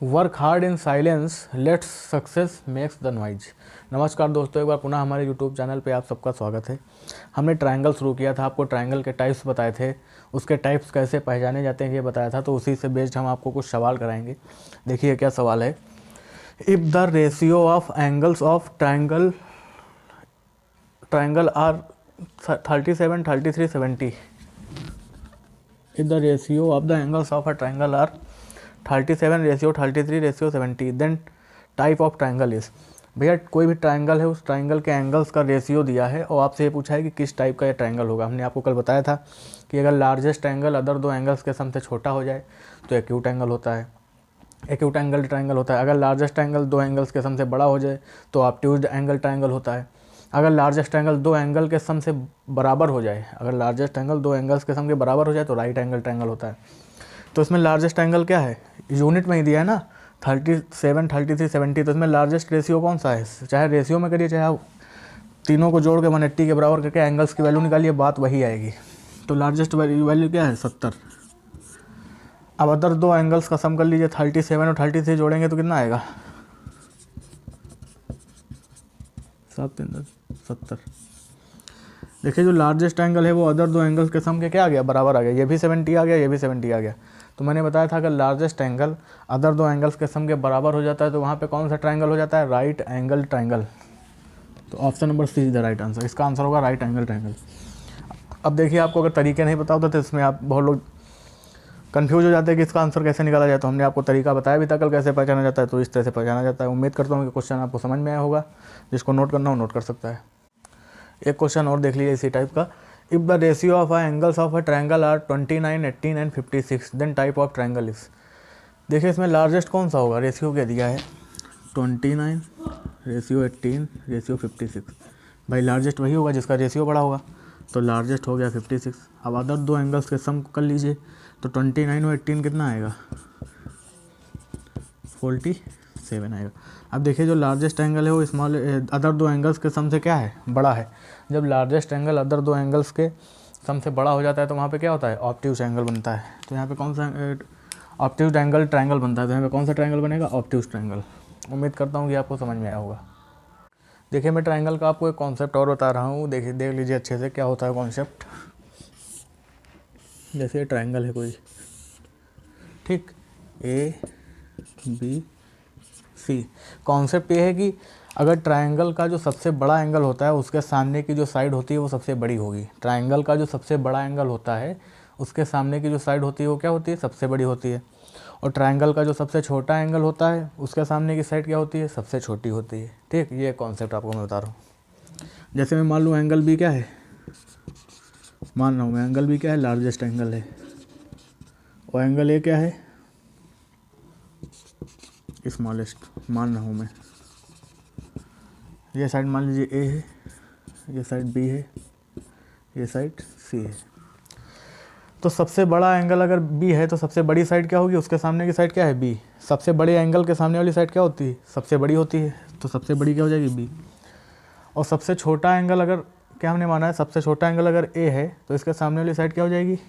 Work hard in silence, let's success makes the noise. नमस्कार दोस्तों, एक बार पुनः हमारे यूट्यूब चैनल पे आप सबका स्वागत है। हमने ट्रायंगल शुरू किया था, आपको ट्रायंगल के टाइप्स बताए थे, उसके टाइप्स कैसे पहचाने जाते हैं ये बताया था। तो उसी से बेस्ड हम आपको कुछ सवाल कराएंगे। देखिए क्या सवाल है। If the ratio of angles of triangle are 37, 33, 70, if the ratio of the angles of a triangle are 37 ratio 33 ratio 70, then type of triangle is. भैया कोई भी ट्राइंगल है, उस ट्राइंगल के एंगल्स का रेशियो दिया है और आपसे ये पूछा है कि किस टाइप का ये ट्राइंगल होगा। हमने आपको कल बताया था कि अगर लार्जेस्ट एंगल अदर दो एंगल्स के सम से छोटा हो जाए तो एक्यूट एंगल होता है, एक्यूट एंगल ट्राइंगल होता है। अगर लार्जेस्ट एंगल दो एंगल्स के सम से बड़ा हो जाए तो ऑब्ट्यूज एंगल ट्राइंगल होता है। अगर लार्जेस्ट एंगल दो एंगल के सम से बराबर हो जाए, अगर लार्जेस्ट एंगल दो एंगल्स के सम के बराबर हो जाए तो राइट एंगल ट्राइंगल होता है। तो इसमें लार्जेस्ट एंगल क्या है, यूनिट में ही दिया है ना, 37, 33, 70। तो इसमें लार्जेस्ट रेशियो कौन सा है, चाहे रेशियो में करिए चाहे तीनों को जोड़ के 180 के बराबर करके एंगल्स की वैल्यू निकालिए, बात वही आएगी। तो लार्जेस्ट वैल्यू क्या है, 70। अब अदर दो एंगल्स का सम कर लीजिए, 37 और 33 जोड़ेंगे तो कितना आएगा, 70। देखिए जो लार्जेस्ट एंगल है वो अदर दो एंगल्स के सम के क्या आ गया, बराबर आ गया। ये भी 70 आ गया, ये भी 70 आ गया। तो मैंने बताया था अगर लार्जेस्ट एंगल अदर दो एंगल्स के सम के बराबर हो जाता है तो वहाँ पे कौन सा ट्रायंगल हो जाता है, राइट एंगल ट्रायंगल। तो option number C is the right answer. इसका आंसर होगा राइट एंगल ट्रायंगल। अब देखिए आपको अगर तरीके नहीं पता होता तो इसमें आप बहुत लोग कन्फ्यूज हो जाते हैं कि इसका आंसर कैसे निकाला जाए। तो हमने आपको तरीका बताया भी था कल कैसे पहचाना जाता है, तो इस तरह से पहचाना जाता है। उम्मीद करता हूँ कि क्वेश्चन आपको समझ में आया होगा। जिसको नोट करना हो नोट कर सकता है। एक क्वेश्चन और देख लीजिए इसी टाइप का। If the ratio of angles of a triangle are 29, 18 and 56, then type of triangle is. देखिए इसमें लार्जेस्ट कौन सा होगा, रेशियो क्या दिया है, 29 रेशियो 18 रेशियो 56। भाई लार्जेस्ट वही होगा जिसका रेशियो बड़ा होगा, तो लार्जेस्ट हो गया 56। अब अदर दो एंगल्स के सम कर लीजिए तो 29 और 18 कितना आएगा, 47 आएगा। अब देखिए जो लार्जेस्ट एंगल है वो स्मॉल अदर दो एंगल्स के सम से क्या है, बड़ा है। जब लार्जेस्ट एंगल अदर दो एंगल्स के सम से बड़ा हो जाता है तो वहाँ पे क्या होता है, ऑब्ट्यूज एंगल बनता है। तो यहाँ पे कौन सा ऑब्ट्यूज एंगल ट्रायंगल बनता है, तो यहाँ पे कौन सा ट्रायंगल बनेगा, ऑब्ट्यूज ट्रायंगल। उम्मीद करता हूँ कि आपको समझ में आया होगा। देखिए मैं ट्रायंगल का आपको एक कॉन्सेप्ट और बता रहा हूँ, देखिए देख लीजिए अच्छे से क्या होता है कॉन्सेप्ट। जैसे ट्रायंगल है कोई, ठीक, ए बी सी। कॉन्सेप्ट ये है कि अगर ट्रायंगल का जो सबसे बड़ा एंगल होता है उसके सामने की जो साइड होती है वो सबसे बड़ी होगी। ट्रायंगल का जो सबसे बड़ा एंगल होता है उसके सामने की जो साइड होती है वो क्या होती है, सबसे बड़ी होती है। और ट्रायंगल का जो सबसे छोटा एंगल होता है उसके सामने की साइड क्या होती है, सबसे छोटी होती है। ठीक, ये कॉन्सेप्ट आपको मैं बता रहा हूँ। जैसे मैं मान लूँ एंगल बी क्या है, मान रहा हूँ मैं एंगल बी क्या है, लार्जेस्ट एंगल है। और एंगल ए क्या है, स्मॉलेस्ट मान रहा हूँ मैं। ये साइड मान लीजिए ए है, ये साइड बी है, ये साइड सी है। तो सबसे बड़ा एंगल अगर बी है तो सबसे बड़ी साइड क्या होगी, उसके सामने की साइड क्या है, बी। सबसे बड़े एंगल के सामने वाली साइड क्या होती है, सबसे बड़ी होती है। तो सबसे बड़ी क्या हो जाएगी, बी। और सबसे छोटा एंगल अगर क्या हमने माना है, सबसे छोटा एंगल अगर ए है तो इसके सामने वाली साइड क्या हो जाएगी,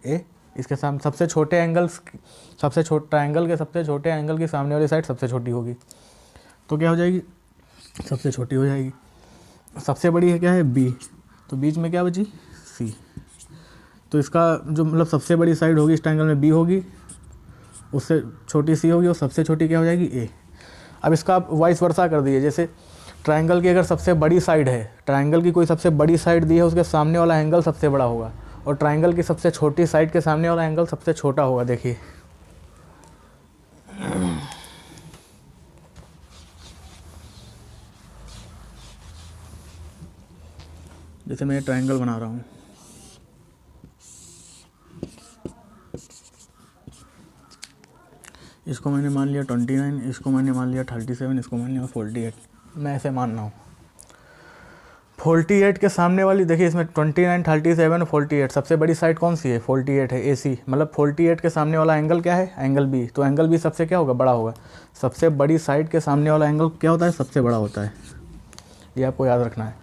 ए। इसके सामने सबसे छोटे एंगल्स, सबसे छोटा ट्रायंगल के सबसे छोटे एंगल की सामने वाली साइड सबसे छोटी होगी, तो क्या हो जाएगी, सबसे छोटी हो जाएगी। सबसे बड़ी है क्या है, बी। तो बीच में क्या बची, सी। तो इसका जो मतलब सबसे बड़ी साइड होगी इस ट्रायंगल में बी होगी, उससे छोटी सी होगी और सबसे छोटी क्या हो जाएगी, ए। अब इसका आप वाइस वर्सा कर दीजिए। जैसे ट्रायंगल की अगर सबसे बड़ी साइड है, ट्रायंगल की कोई सबसे बड़ी साइड दी है, उसके सामने वाला एंगल सबसे बड़ा होगा। और ट्रायंगल की सबसे छोटी साइड के सामने वाला एंगल सबसे छोटा होगा। देखिए जैसे मैं ट्रायंगल बना रहा हूँ, इसको मैंने मान लिया 29, इसको मैंने मान लिया 37, इसको मान लिया 48। मैं ऐसे मान रहा हूँ 48 के सामने वाली, देखिए इसमें 29, 37 और 48, सबसे बड़ी साइड कौन सी है, 48 है, ए सी। मतलब 48 के सामने वाला एंगल क्या है, एंगल बी। तो एंगल बी सबसे क्या होगा, बड़ा होगा। सबसे बड़ी साइड के सामने वाला एंगल क्या होता है, सबसे बड़ा होता है। ये आपको याद रखना है।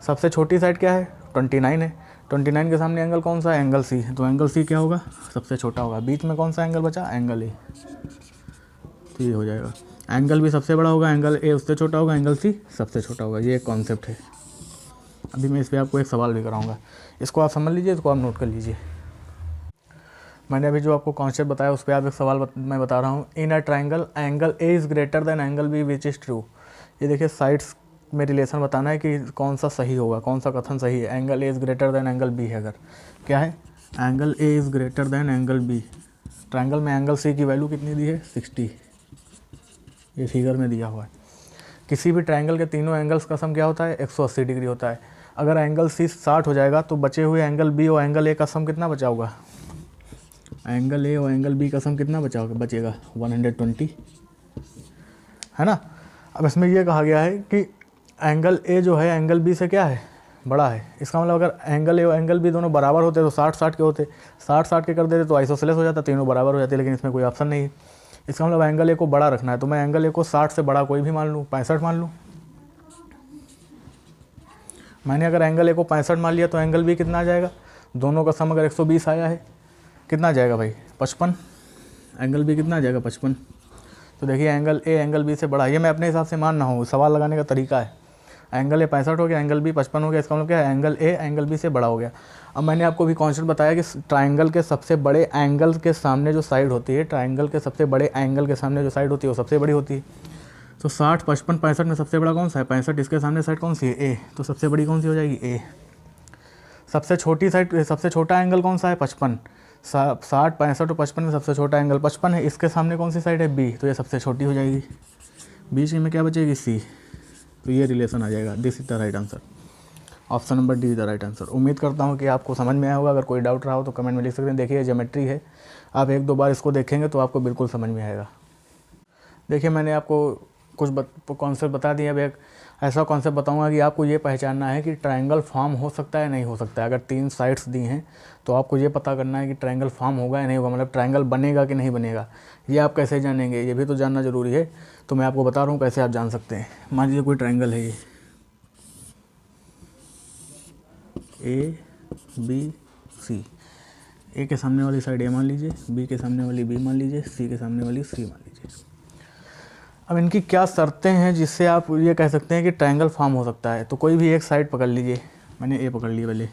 सबसे छोटी साइड क्या है, 29 है। 29 के सामने एंगल कौन सा है, एंगल सी। तो एंगल सी क्या होगा, सबसे छोटा होगा। बीच में कौन सा एंगल बचा, एंगल ए। तो ये हो जाएगा। एंगल भी सबसे बड़ा होगा, एंगल ए उससे छोटा होगा, एंगल सी सबसे छोटा होगा। ये एक कॉन्सेप्ट है। अभी मैं इस पर आपको एक सवाल भी कराऊंगा, इसको आप समझ लीजिए, इसको आप नोट कर लीजिए। मैंने अभी जो आपको कॉन्सेप्ट बताया उस पर आप एक सवाल मैं बता रहा हूँ। In a triangle angle A is greater than angle B which is true. ये देखिए साइड्स में रिलेशन बताना है कि कौन सा सही होगा, कौन सा कथन सही है। Angle A is greater than angle B है, अगर क्या है angle A is greater than angle B. Triangle में एंगल सी की वैल्यू कितनी दी है 60, ये फिगर में दिया हुआ है। किसी भी ट्राइंगल के तीनों एंगल्स का सम क्या होता है 180 डिग्री होता है। अगर एंगल सी 60 हो जाएगा तो बचे हुए एंगल बी और एंगल ए का सम कितना बचा होगा, एंगल ए और एंगल बी का सम कितना बचेगा 120, है ना। अब इसमें यह कहा गया है कि एंगल ए जो है एंगल बी से क्या है बड़ा है। इसका मतलब अगर एंगल ए और एंगल बी दोनों बराबर होते तो 60-60 के होते, 60-60 के कर देते तो आइसोसेलेस हो जाता, तीनों बराबर हो जाते, लेकिन इसमें कोई ऑप्शन नहीं है। इसका मतलब एंगल ए को बड़ा रखना है, तो मैं एंगल ए को 60 से बड़ा कोई भी मान लूँ, 65 मान लूँ। मैंने अगर एंगल ए को 65 मान लिया तो एंगल बी कितना आ जाएगा, दोनों का सम अगर 120 आया है कितना आ जाएगा भाई 55, एंगल बी कितना आ जाएगा 55। तो देखिए एंगल ए एंगल बी से बड़ा, ये मैं अपने हिसाब से मान रहा हूँ, सवाल लगाने का तरीका है। एंगल ए 65 हो गया, एंगल बी 55 हो गया, इसका मतलब क्या है एंगल ए एंगल बी से बड़ा हो गया। अब मैंने आपको भी कॉन्सेप्ट बताया कि ट्राइंगल के सबसे बड़े एंगल के सामने जो साइड होती है, ट्राइंगल के सबसे बड़े एंगल के सामने जो साइड होती है वो सबसे बड़ी होती है। तो 60, 55, 65 में सबसे बड़ा कौन सा है 65, इसके सामने साइड कौन सी है ए, तो सबसे बड़ी कौन सी हो जाएगी ए। सबसे छोटी साइड, सबसे छोटा एंगल कौन सा है 55, 60, 65 और 55 में सबसे छोटा एंगल 55 है, इसके सामने कौन सी साइड है बी, तो ये सबसे छोटी हो जाएगी। बीच में क्या बचेगी सी, तो ये रिलेशन आ जाएगा। This is the right answer, option number D is the right answer. उम्मीद करता हूँ कि आपको समझ में आया होगा। अगर कोई डाउट रहा हो तो कमेंट में लिख सकते हैं। देखिए ज्योमेट्री है, आप 1-2 बार इसको देखेंगे तो आपको बिल्कुल समझ में आएगा। देखिए मैंने आपको कुछ कॉन्सेप्ट बता दिए। अब एक ऐसा कॉन्सेप्ट बताऊंगा कि आपको ये पहचानना है कि ट्रायंगल फॉर्म हो सकता है नहीं हो सकता है। अगर 3 साइड्स दी हैं तो आपको ये पता करना है कि ट्रायंगल फॉर्म होगा या नहीं होगा, मतलब ट्रायंगल बनेगा कि नहीं बनेगा। ये आप कैसे जानेंगे, ये भी तो जानना ज़रूरी है। तो मैं आपको बता रहा हूँ कैसे आप जान सकते हैं। मान लीजिए कोई ट्रायंगल है, ये ए बी सी, ए के सामने वाली साइड ए मान लीजिए, बी के सामने वाली बी मान लीजिए, सी के सामने वाली सी मान लीजिए। अब इनकी क्या शर्तें हैं जिससे आप ये कह सकते हैं कि ट्रायंगल फॉर्म हो सकता है। तो कोई भी एक साइड पकड़ लीजिए, मैंने ए पकड़ ली पहले,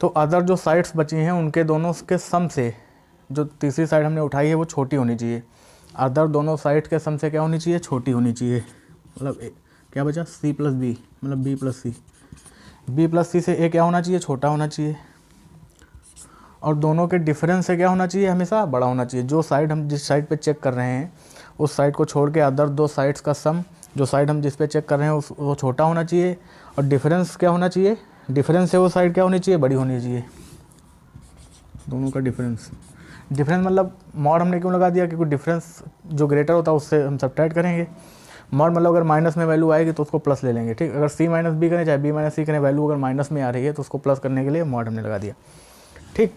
तो अदर जो साइड्स बची हैं उनके दोनों के सम से जो तीसरी साइड हमने उठाई है वो छोटी होनी चाहिए। अदर दोनों साइड के सम से क्या होनी चाहिए, छोटी होनी चाहिए। मतलब क्या बचा सी प्लस बी, मतलब बी प्लस सी, बी प्लस सी से ए क्या होना चाहिए, छोटा होना चाहिए। और दोनों के डिफरेंस से क्या होना चाहिए, हमेशा बड़ा होना चाहिए। जो साइड हम जिस साइड पे चेक कर रहे हैं उस साइड को छोड़ के अदर 2 साइड्स का सम, जो साइड हम जिस पे चेक कर रहे हैं वो छोटा होना चाहिए। और डिफरेंस क्या होना चाहिए, डिफरेंस से वो साइड क्या होनी चाहिए, बड़ी होनी चाहिए। दोनों का डिफरेंस मतलब मॉड हमने क्यों लगा दिया, क्योंकि डिफरेंस जो ग्रेटर होता है उससे हम सब्ट्रैक्ट करेंगे। मॉड मतलब अगर माइनस में वैल्यू आएगी तो उसको प्लस ले लेंगे, ठीक। अगर सी माइनस बी करें चाहे बी माइनस सी करें, वैल्यू अगर माइनस में आ रही है तो उसको प्लस करने के लिए मॉड हमने लगा दिया, ठीक।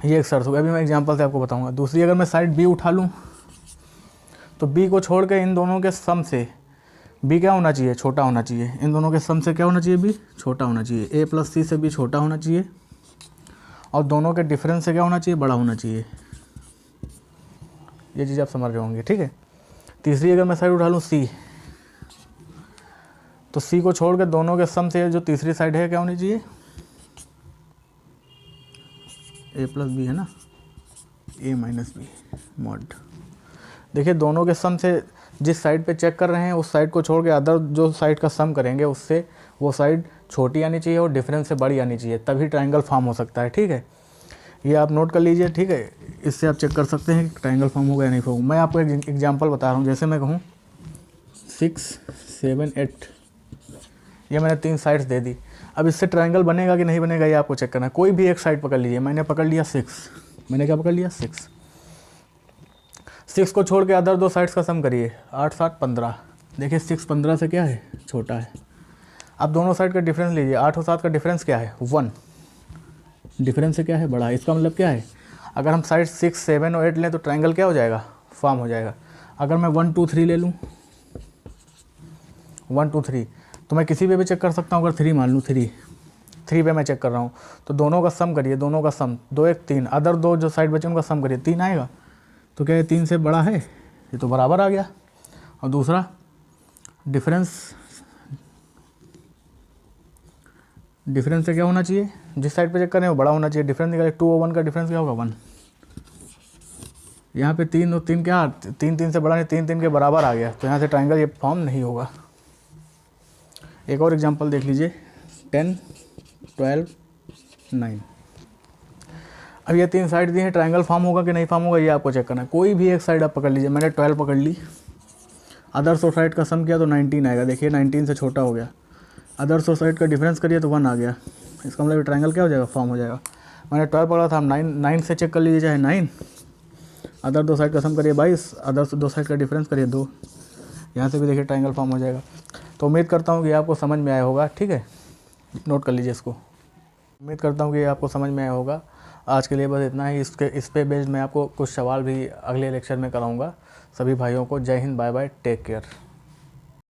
ये एक शर्त होगा। अभी मैं एग्जांपल से आपको बताऊंगा। दूसरी, अगर मैं साइड बी उठा लूँ तो बी को छोड़ के इन दोनों के सम से बी क्या होना चाहिए, छोटा होना चाहिए। इन दोनों के सम से क्या होना चाहिए, बी छोटा होना चाहिए। ए प्लस सी से बी छोटा होना चाहिए और दोनों के डिफरेंस से क्या होना चाहिए, बड़ा होना चाहिए। ये चीज़ आप समझ रहे होंगे, ठीक है। तीसरी, अगर मैं साइड उठा लूँ सी, तो सी को छोड़ के दोनों के सम से जो तीसरी साइड है क्या होनी चाहिए, ए प्लस बी है ना, ए माइनस बी मॉड। देखिए दोनों के सम से जिस साइड पे चेक कर रहे हैं उस साइड को छोड़ के अदर जो साइड का सम करेंगे उससे वो साइड छोटी आनी चाहिए और डिफरेंस से बड़ी आनी चाहिए, तभी ट्रायंगल फॉर्म हो सकता है, ठीक है। ये आप नोट कर लीजिए, ठीक है। इससे आप चेक कर सकते हैं कि ट्रायंगल फॉर्म होगा या नहीं होगा। मैं आपको एक एग्जांपल बता रहा हूँ। जैसे मैं कहूँ 6, 7, 8, ये मैंने 3 साइड्स दे दी। अब इससे ट्रायंगल बनेगा कि नहीं बनेगा ये आपको चेक करना है। कोई भी एक साइड पकड़ लीजिए। मैंने पकड़ लिया 6, मैंने क्या पकड़ लिया 6 को छोड़ के अदर 2 साइड्स का सम करिए, 8, 7, 15। देखिए 6 15 से क्या है, छोटा है। अब दोनों साइड का डिफरेंस लीजिए, 8 और 7 का डिफरेंस क्या है, 1। डिफरेंस से क्या है, बड़ा है। इसका मतलब क्या है, अगर हम साइड 6, 7 और 8 लें तो ट्रायंगल क्या हो जाएगा, फॉर्म हो जाएगा। अगर मैं 1, 2, 3 ले लूँ, 1, 2, 3, तो मैं किसी पे भी चेक कर सकता हूँ। अगर 3 मान लूँ, 3 पे मैं चेक कर रहा हूँ, तो दोनों का सम करिए, दोनों का सम 2, 1, 3। अदर 2 जो साइड बचे उनका सम करिए, 3 आएगा। तो क्या ये 3 से बड़ा है, ये तो बराबर आ गया। और दूसरा डिफरेंस से क्या होना चाहिए, जिस साइड पे चेक करें वो बड़ा होना चाहिए। डिफरेंस निकाले 2 और 1 का डिफरेंस क्या होगा 1। यहाँ पे 3 और 3 क्या, 3 3 से बड़ा नहीं, 3 3 के बराबर आ गया, तो यहाँ से ट्राइंगल ये फॉर्म नहीं होगा। एक और एग्जांपल देख लीजिए 10 12 9। अब ये 3 साइड दी हैं, ट्राइंगल फॉर्म होगा कि नहीं फॉर्म होगा ये आपको चेक करना है। कोई भी एक साइड आप पकड़ लीजिए, मैंने 12 पकड़ ली, अदर्स और साइड का सम किया तो 19 आएगा। देखिए 19 से छोटा हो गया। अदर्स और साइड का डिफरेंस करिए तो 1 आ गया। इसका मतलब ट्राइंगल क्या हो जाएगा, फॉर्म हो जाएगा। मैंने 12 पकड़ा था, हम 9 से चेक कर लीजिए, चाहे 9, अदर दो साइड का सम करिए 22, अदर दो साइड का डिफरेंस करिए 2, यहाँ से भी देखिए ट्राइंगल फॉर्म हो जाएगा। तो उम्मीद करता हूँ कि आपको समझ में आया होगा। ठीक है, नोट कर लीजिए इसको। उम्मीद करता हूँ कि आपको समझ में आया होगा। आज के लिए बस इतना ही। इस पे बेस्ड मैं आपको कुछ सवाल भी अगले लेक्चर में कराऊँगा। सभी भाइयों को जय Hind, bye bye, take care.